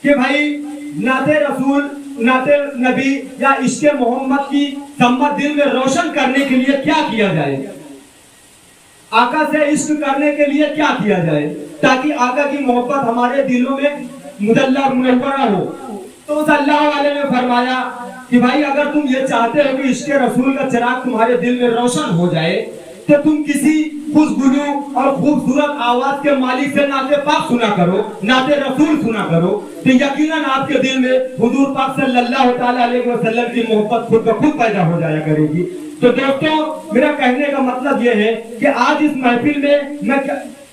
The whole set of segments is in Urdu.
کہ بھائی نعت رسول نعت نبی یا عشق محمد کی سمت دل میں روشن کرنے کے لیے کیا کیا جائے، آقا سے عشق کرنے کے لیے کیا کیا جائے تاکہ آقا کی محبت ہمارے دلوں میں مدلہ منورہ ہو۔ تو اس اللہ والے نے فرمایا کہ بھائی اگر تم یہ چاہتے ہو کہ عشق رسول کا چراغ تمہارے دل میں روشن ہو جائے تو تم کسی خوشگلو اور خوبصورت آواز کے مالک سے نعت پاک سنا کرو، نعت رسول سنا کرو، تو یقیناً آپ کے دل میں حضور پاک صلی اللہ تعالیٰ علیہ وسلم کی محبت خود بخود پیدا ہو جایا کرے گی۔ تو دوستوں میرا کہنے کا مطلب یہ ہے کہ آج اس محفل میں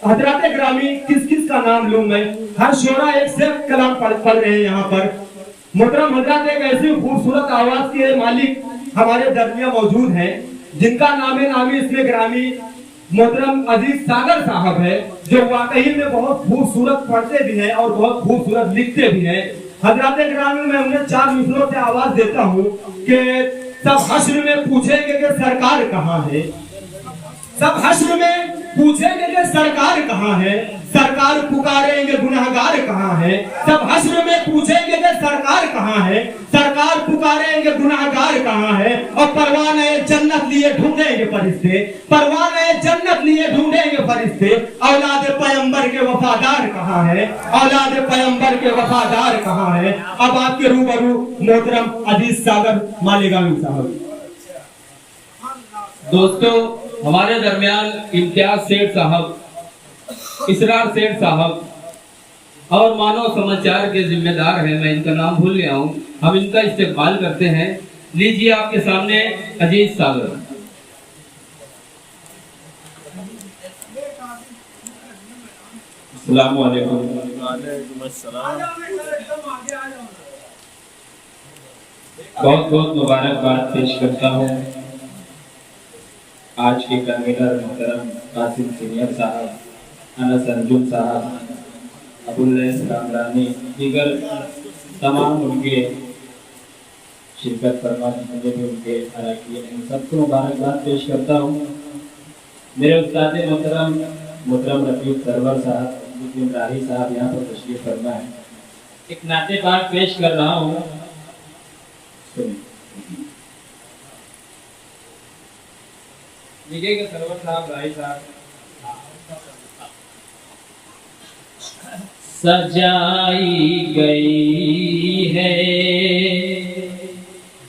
حضرات گرامی کس کا نام لوں میں، ہر شعرا ایک سے کلام پڑھ رہے ہیں یہاں پر۔ محترم حضرات ایک ایسی خوبصورت آواز کے مالک ہمارے درمیان موجود ہیں جن کا نام نامی اس میں گرامی محترم عزیز ساگر صاحب ہے، جو واقعی میں بہت خوبصورت پڑھتے بھی ہیں اور بہت خوبصورت لکھتے بھی ہیں۔ حضرات گرامی میں انہیں 4 مصروں سے آواز دیتا ہوں کہ سب حشر میں پوچھیں گے کہ سرکار کہاں ہے، سب حشر میں پوچھیں گے کہ سرکار کہاں ہے، سرکار پکاریں گے گناہگار کہاں ہے، سب حشر میں پوچھیں گے کہ سرکار کہاں ہے، سرکار پکاریں گے گناہگار کہاں ہے، اور پروانہ جنت لیے ڈھونڈیں گے فرشتے، پروانہ جنت لیے ڈھونڈیں گے فرشتے، اولاد پیغمبر کے وفادار کہاں ہے، اولاد پیغمبر کے وفادار کہاں ہے۔ اب آپ کے روبرو محترم عزیز ساگر مالیگامی صاحب۔ دوستو ہمارے درمیان امتیاز سیٹھ صاحب، اسرار سیٹھ صاحب اور مانو سماچار کے ذمہ دار ہیں، میں ان کا نام بھول گیا ہوں، ہم ان کا استقبال کرتے ہیں۔ لیجیے آپ کے سامنے عزیز ساگر۔ السلام علیکم۔ بہت بہت مبارکباد پیش کرتا ہوں آج کے کنوینر محترم قاسم سینئر صاحب، انس انجم صاحب، ابواللیث رامرانی، دیگر تمام ان کے شرکت فرمانے والے بھی ان کے اراکین ہیں، سب کو مبارکباد پیش کرتا ہوں۔ میرے استاد محترم رفیق سرور صاحب، مسلم راہی صاحب یہاں پر تشریف فرما ہے۔ ایک نعت پاک پیش کر رہا ہوں، لکھے گا سرور صاحب راہی صاحب۔ سجائی گئی ہے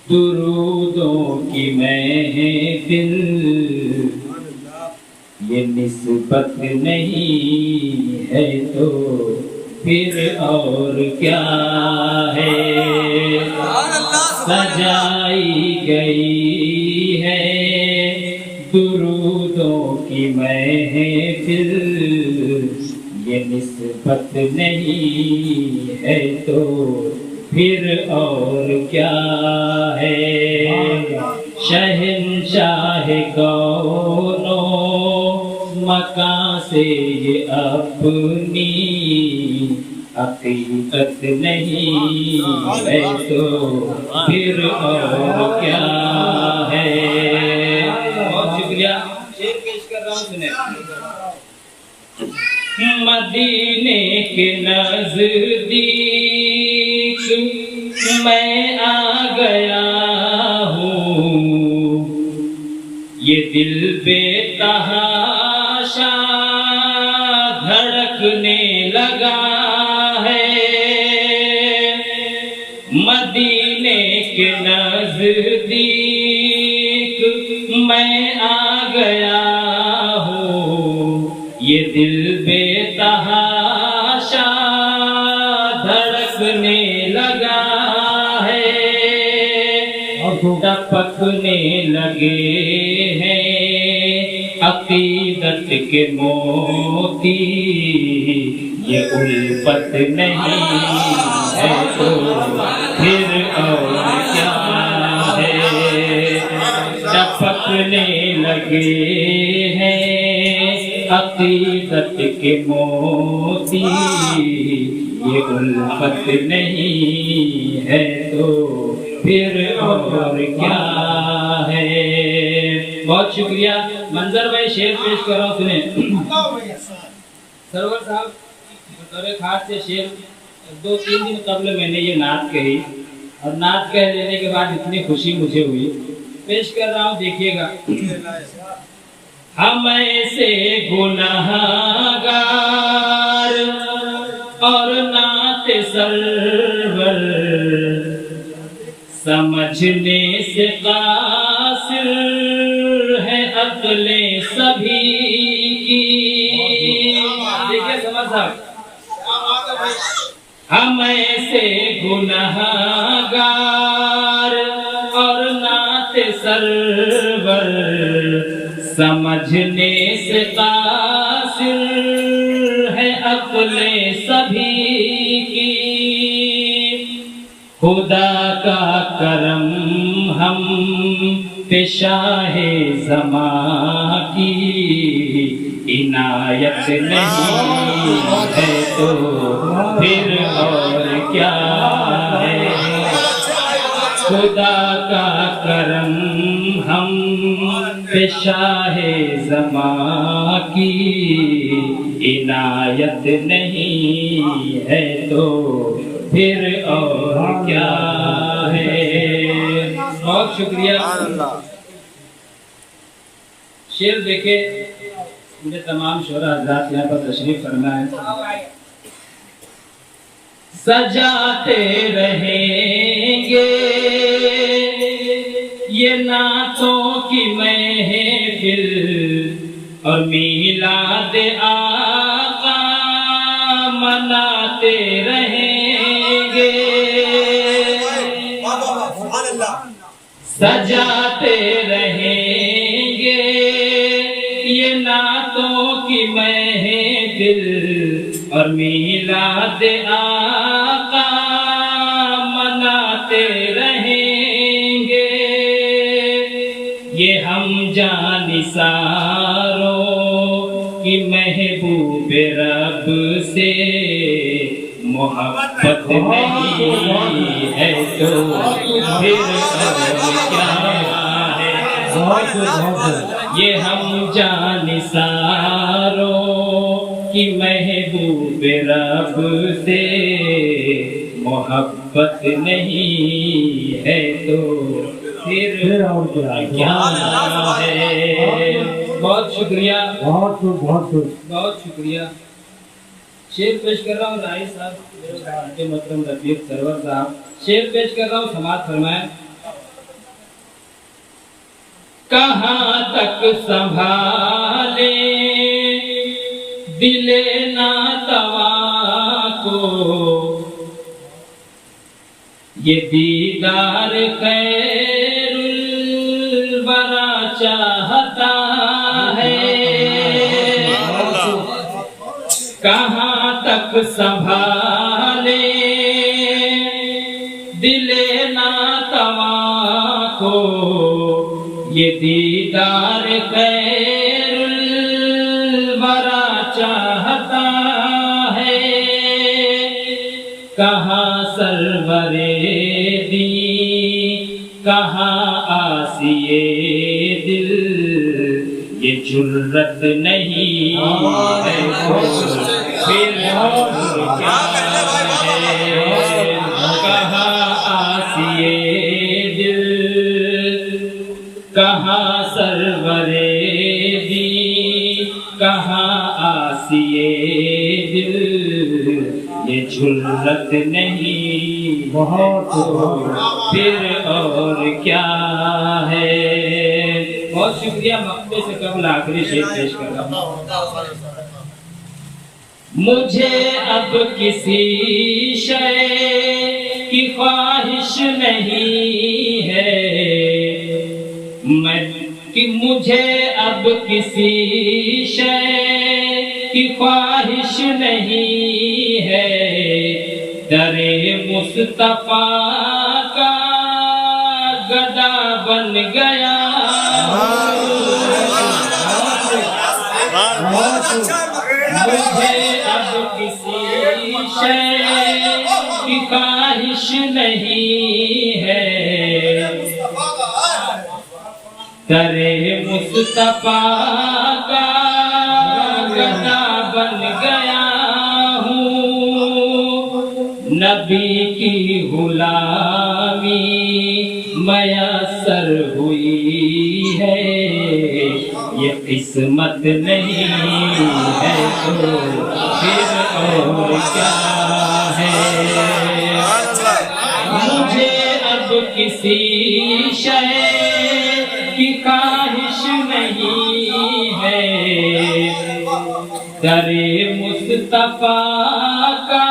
درودوں کی محفل، یہ نسبت نہیں ہے تو پھر اور کیا ہے، سجائی گئی ہے درودوں کی محفل، یہ نسبت نہیں ہے تو پھر اور کیا ہے، شہنشاہ کون و مکان سے یہ اپنی حقیقت نہیں ہے تو پھر اور کیا ہے۔ بہت شکریہ، شعر پیش کر رہا ہوں، سنیں۔ مدینے کے نزدیک میں آ گیا ہوں، یہ دل بے تحاشا دھڑکنے لگا ہے، مدینے کے نزدیک میں آ گیا ہوں، یہ دل بے تحاشا دھڑکنے لگا ہے، ٹپکنے لگے ہیں عقیدت کے موتی، یہ الفت نہیں ہے تو پھر اور کیا ہے، ٹپکنے لگے ہیں عقیدت کے موتی، یہ الفت نہیں ہے تو پھر اور کیا ہے۔ بہت شکریہ۔ منظر بھائی شعر پیش کر رہا ہوں سنیں. سرور صاحب بطور خاص سے شعر 2-3 دن قبل میں نے یہ نعت کہی اور نعت کہہ لینے کے بعد اتنی خوشی مجھے ہوئی. پیش کر رہا ہوں دیکھیے گا. ہم ایسے گنہگار اور نعت سرور سمجھنے سے قاصر ہے عقل سبھی کی. دیکھیے سمجھ صاحب, ہم ایسے گنہگار اور نعت سرور سمجھنے سے قاصر ہے عقل سبھی کی. خدا کا کرم ہم پہ شاہ زماں کی عنایت نہیں ہے تو پھر اور کیا ہے. خدا کا کرم ہم پہ شاہ زماں کی عنایت نہیں ہے تو پھر اور کیا ہے. بہت شکریہ. شعر دیکھے مجھے تمام شعراء حضرات یہاں پر تشریف فرمائے. سجاتے رہیں گے یہ نعتوں کی محفل اور میلاد آقا مناتے رہیں گے. سجاتے رہیں گے یہ نعتوں کی محفل اور میلاد آقا مناتے رہیں گے. یہ ہم جانثاروں کی محبوب رب سے محبت نہیں ہے تو پھر کیا ہے. یہ ہم جانثاروں کی محبوب رب سے محبت نہیں ہے تو پھر کیا ہے. بہت شکریہ. بہت شکریہ. شعر پیش کر رہا ہوں راہی صاحب محترم رفیق سرور صاحب. شعر پیش کر رہا ہوں, سماعت فرمائیں. کہاں تک سنبھالے دل ناتواں کو یہ دیدار خیر الورا چاہتا ہے. کہاں تک سنبھالے دل ناتواں کو یہ دیدار خیر الورا چاہتا ہے. کہاں سرور دی کہاں آسیے دل یہ جرت نہیں ہے پھر کیا ہے. کہاں آسیے دل کہاں سرور دی کہاں آسیے دل یہ جرت نہیں پھر اور کیا ہے. بہت شکریہ. مقطع سے قبل آخری شعر پیش کر رہا ہوں. مجھے اب کسی شے کی خواہش نہیں ہے کہ مجھے اب کسی شے کی خواہش نہیں ہے. در مصطفیٰ کا گدا بن گیا. مجھے اب کسی شے کی خواہش نہیں ہے. کرے مصطفیٰ کا گدا بن گیا ہوں، نبی کی غلامی میسر ہوئی ہے، یہ قسمت نہیں ہے تو پھر اور کیا ہے؟ مجھے اب کسی شے کی خواہش نہیں ہے، در مصطفیٰ کا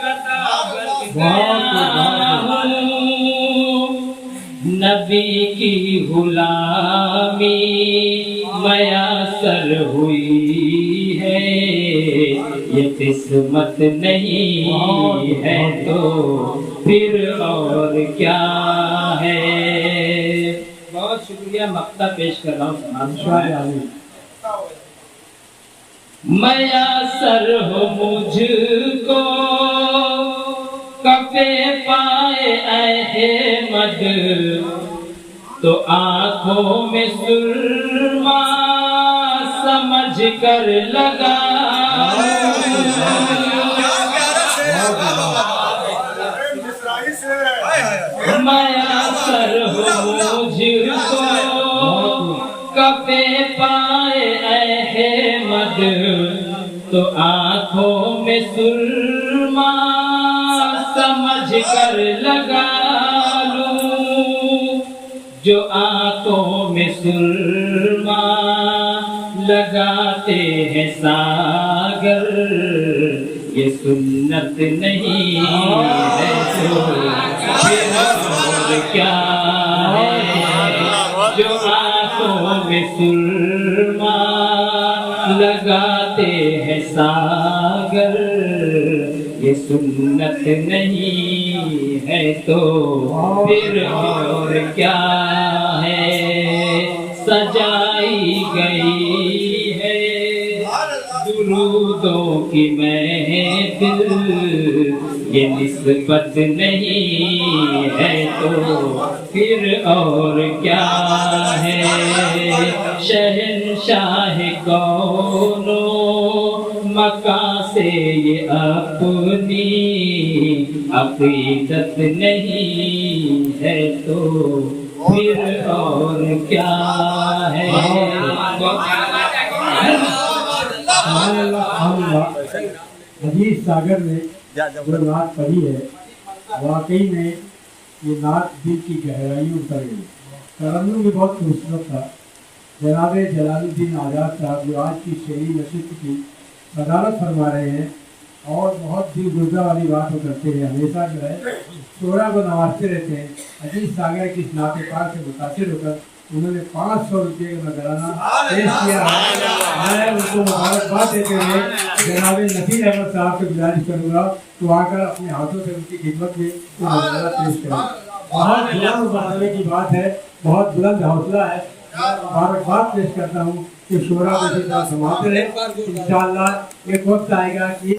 گدا بن گیا ہوں، نبی کی غلامی میسر ہوئی ہے، یہ قسمت نہیں ہے تو پھر اور کیا ہے؟ بہت شکریہ، مقطع پیش کر رہا ہوں۔ میسر ہو مجھ کو کفے پائے احمد، تو آنکھوں میں سرما سمجھ کر لگا، میسر ہو مجھ کو کفے پائے احمد، تو آنکھوں میں سرما سمجھ کر لگا لوں، جو آنکھوں میں سرما لگاتے ہیں ساگر، یہ سنت نہیں ہے تو پھر اور کیا ہے؟ جو آنکھوں میں سرما لگاتے ہیں ساگر، یہ سنت نہیں ہے تو پھر اور کیا ہے؟ سجائی گئی ہے درودوں کی محفل، یہ نسبت نہیں ہے تو پھر اور کیا ہے؟ شہنشاہ کون مکان سے یہ اپنی عقیدت نہیں ہے تو پھر اور کیا ہے؟ عزیز ساگر نے جو نعت پڑھی ہے، واقعی میں یہ نعت دل کی گہرائیوں اتر گئی۔ ترنم بھی بہت خوبصورت تھا۔ جناب جلال الدین آزاد صاحب جو آج کی شعری نشست کی صدارت فرما رہے ہیں، اور بہت دل گردہ والی بات وہ کرتے ہیں، ہمیشہ جو ہے شعراء کو نوازتے رہتے ہیں۔ عزیز ساگر کی اس نعت پاک سے متاثر ہو کر انہوں نے 500 روپے کا نذرانہ پیش کیا ہے۔ میں ان کو مبارکباد دیتے ہوئے جناب نصیر احمد صاحب سے گزارش کروں گا تو آ کر اپنے ہاتھوں سے ان کی خدمت میں وہ نذرانہ پیش کریں۔ بہت بلند مرتبے کی بات ہے، بہت بلند حوصلہ ہے۔ مبارکباد پیش کرتا ہوں کہ شعراء کو اسی طرح سنبھالتے رہے۔ انشاءاللہ ایک وقت آئے گا کہ